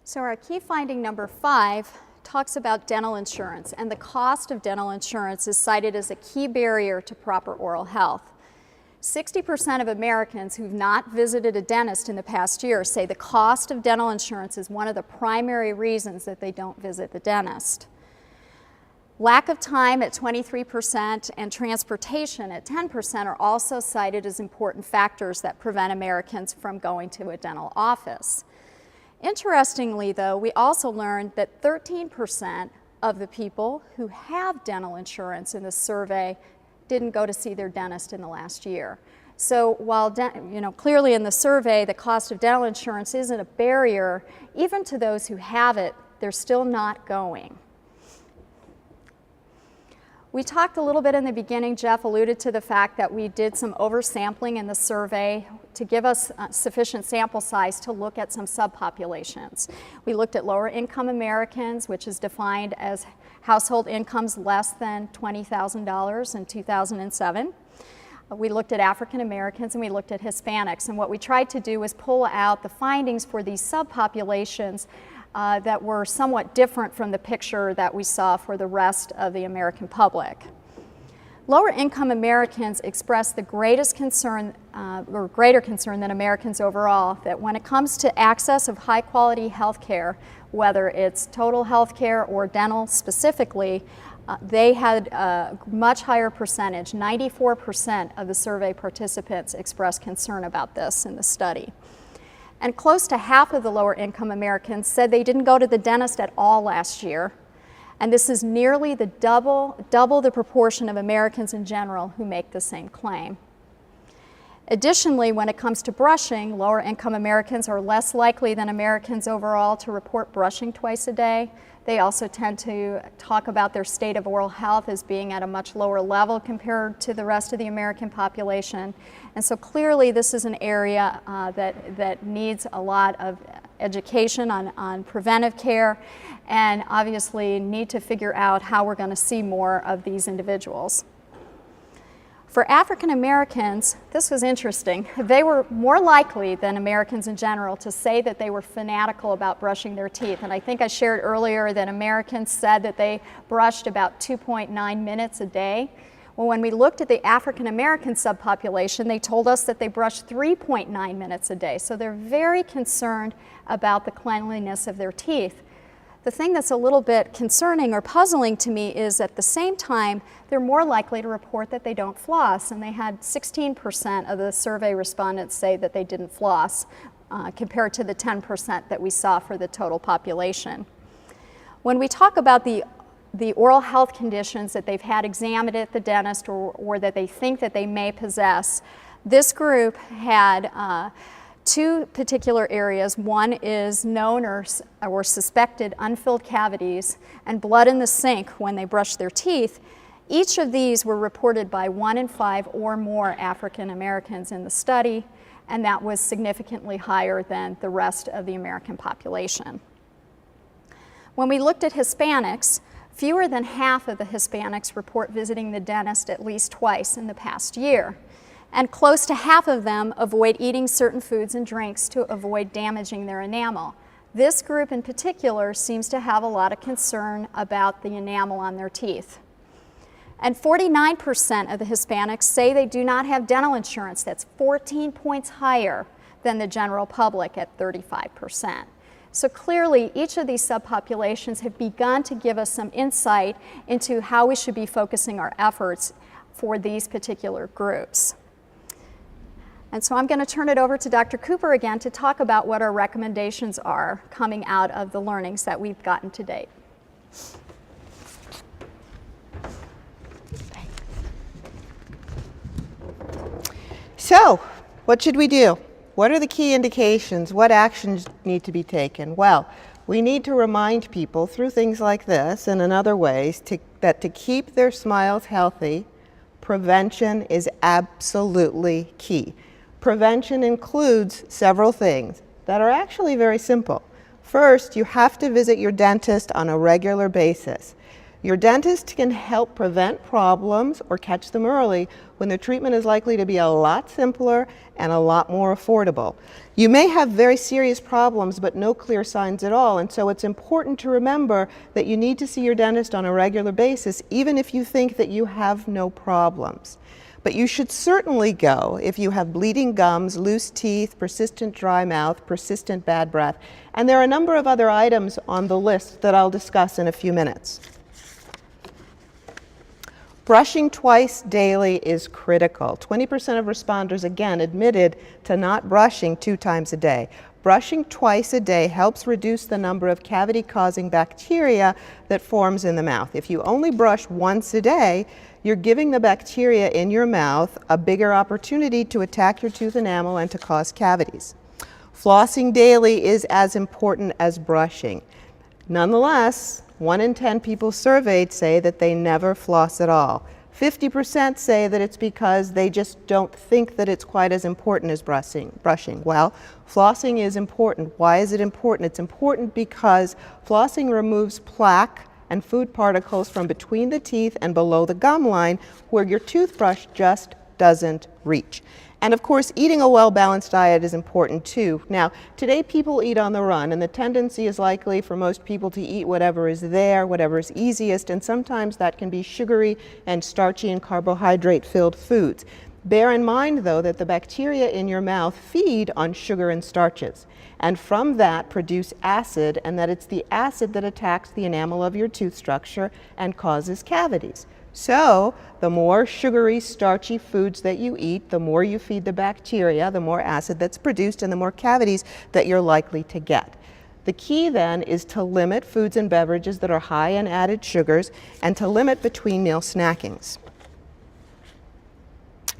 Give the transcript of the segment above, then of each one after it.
So our key finding number 5 talks about dental insurance, and the cost of dental insurance is cited as a key barrier to proper oral health. 60% of Americans who've not visited a dentist in the past year say the cost of dental insurance is one of the primary reasons that they don't visit the dentist. Lack of time at 23% and transportation at 10% are also cited as important factors that prevent Americans from going to a dental office. Interestingly, though, we also learned that 13% of the people who have dental insurance in the survey didn't go to see their dentist in the last year. So while clearly in the survey the cost of dental insurance isn't a barrier, even to those who have it, they're still not going. We talked a little bit in the beginning, Jeff alluded to the fact that we did some oversampling in the survey to give us sufficient sample size to look at some subpopulations. We looked at lower income Americans, which is defined as household incomes less than $20,000 in 2007. We looked at African Americans and we looked at Hispanics, and what we tried to do was pull out the findings for these subpopulations that were somewhat different from the picture that we saw for the rest of the American public. Lower income Americans expressed the greatest concern, or greater concern than Americans overall, that when it comes to access of high quality health care, whether it's total health care or dental specifically, they had a much higher percentage. 94% of the survey participants expressed concern about this in the study. And close to half of the lower income Americans said they didn't go to the dentist at all last year. And this is nearly the double the proportion of Americans in general who make the same claim. Additionally, when it comes to brushing, lower income Americans are less likely than Americans overall to report brushing twice a day. They also tend to talk about their state of oral health as being at a much lower level compared to the rest of the American population. And so clearly this is an area that needs a lot of education on preventive care, and obviously need to figure out how we're going to see more of these individuals. For African Americans, this was interesting. They were more likely than Americans in general to say that they were fanatical about brushing their teeth. And I think I shared earlier that Americans said that they brushed about 2.9 minutes a day. Well, when we looked at the African American subpopulation, they told us that they brushed 3.9 minutes a day. So they're very concerned about the cleanliness of their teeth. The thing that's a little bit concerning or puzzling to me is at the same time, they're more likely to report that they don't floss, and they had 16% of the survey respondents say that they didn't floss, compared to the 10% that we saw for the total population. When we talk about the oral health conditions that they've had examined at the dentist or that they think that they may possess, this group had two particular areas. One is known or suspected unfilled cavities and blood in the sink when they brush their teeth. Each of these were reported by 1 in 5 or more African Americans in the study, and that was significantly higher than the rest of the American population. When we looked at Hispanics, fewer than half of the Hispanics report visiting the dentist at least twice in the past year. And close to half of them avoid eating certain foods and drinks to avoid damaging their enamel. This group in particular seems to have a lot of concern about the enamel on their teeth. And 49% of the Hispanics say they do not have dental insurance. That's 14 points higher than the general public at 35%. So clearly, each of these subpopulations have begun to give us some insight into how we should be focusing our efforts for these particular groups. And so I'm going to turn it over to Dr. Cooper again to talk about what our recommendations are coming out of the learnings that we've gotten to date. So, what should we do? What are the key indications? What actions need to be taken? Well, we need to remind people through things like this and in other ways that to keep their smiles healthy, prevention is absolutely key. Prevention includes several things that are actually very simple. First, you have to visit your dentist on a regular basis. Your dentist can help prevent problems or catch them early when the treatment is likely to be a lot simpler and a lot more affordable. You may have very serious problems but no clear signs at all, and so it's important to remember that you need to see your dentist on a regular basis even if you think that you have no problems. But you should certainly go if you have bleeding gums, loose teeth, persistent dry mouth, persistent bad breath, and there are a number of other items on the list that I'll discuss in a few minutes. Brushing twice daily is critical. 20% of responders, again, admitted to not brushing 2 times a day. Brushing twice a day helps reduce the number of cavity-causing bacteria that forms in the mouth. If you only brush once a day, you're giving the bacteria in your mouth a bigger opportunity to attack your tooth enamel and to cause cavities. Flossing daily is as important as brushing. Nonetheless, 1 in 10 people surveyed say that they never floss at all. 50% say that it's because they just don't think that it's quite as important as brushing. Well, flossing is important. Why is it important? It's important because flossing removes plaque and food particles from between the teeth and below the gum line where your toothbrush just doesn't reach. And of course, eating a well-balanced diet is important too. Now, today people eat on the run, and the tendency is likely for most people to eat whatever is there, whatever is easiest, and sometimes that can be sugary and starchy and carbohydrate-filled foods. Bear in mind, though, that the bacteria in your mouth feed on sugar and starches, and from that produce acid, and that it's the acid that attacks the enamel of your tooth structure and causes cavities. So, the more sugary, starchy foods that you eat, the more you feed the bacteria, the more acid that's produced, and the more cavities that you're likely to get. The key then is to limit foods and beverages that are high in added sugars and to limit between meal snackings.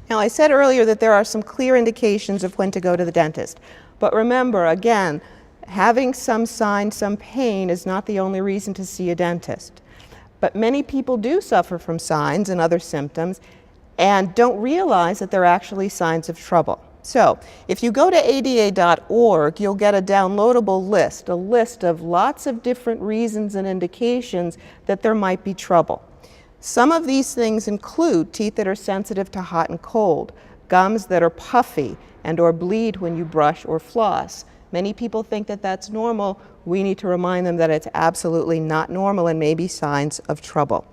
Now, I said earlier that there are some clear indications of when to go to the dentist. But remember, again, having some sign, some pain is not the only reason to see a dentist. But many people do suffer from signs and other symptoms and don't realize that they're actually signs of trouble. So, if you go to ada.org, you'll get a downloadable list, a list of lots of different reasons and indications that there might be trouble. Some of these things include teeth that are sensitive to hot and cold, gums that are puffy and or bleed when you brush or floss. Many people think that that's normal. We need to remind them that it's absolutely not normal and may be signs of trouble.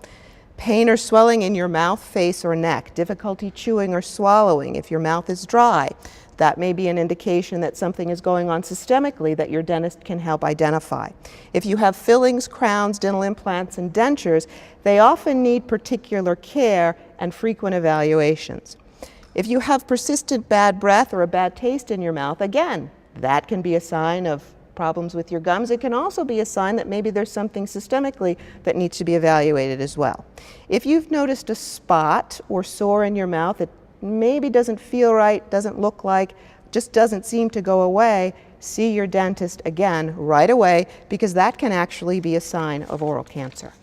Pain or swelling in your mouth, face, or neck, difficulty chewing or swallowing if your mouth is dry. That may be an indication that something is going on systemically that your dentist can help identify. If you have fillings, crowns, dental implants, and dentures, they often need particular care and frequent evaluations. If you have persistent bad breath or a bad taste in your mouth, again, that can be a sign of problems with your gums. It can also be a sign that maybe there's something systemically that needs to be evaluated as well. If you've noticed a spot or sore in your mouth that maybe doesn't feel right, doesn't look like, just doesn't seem to go away, see your dentist again right away, because that can actually be a sign of oral cancer.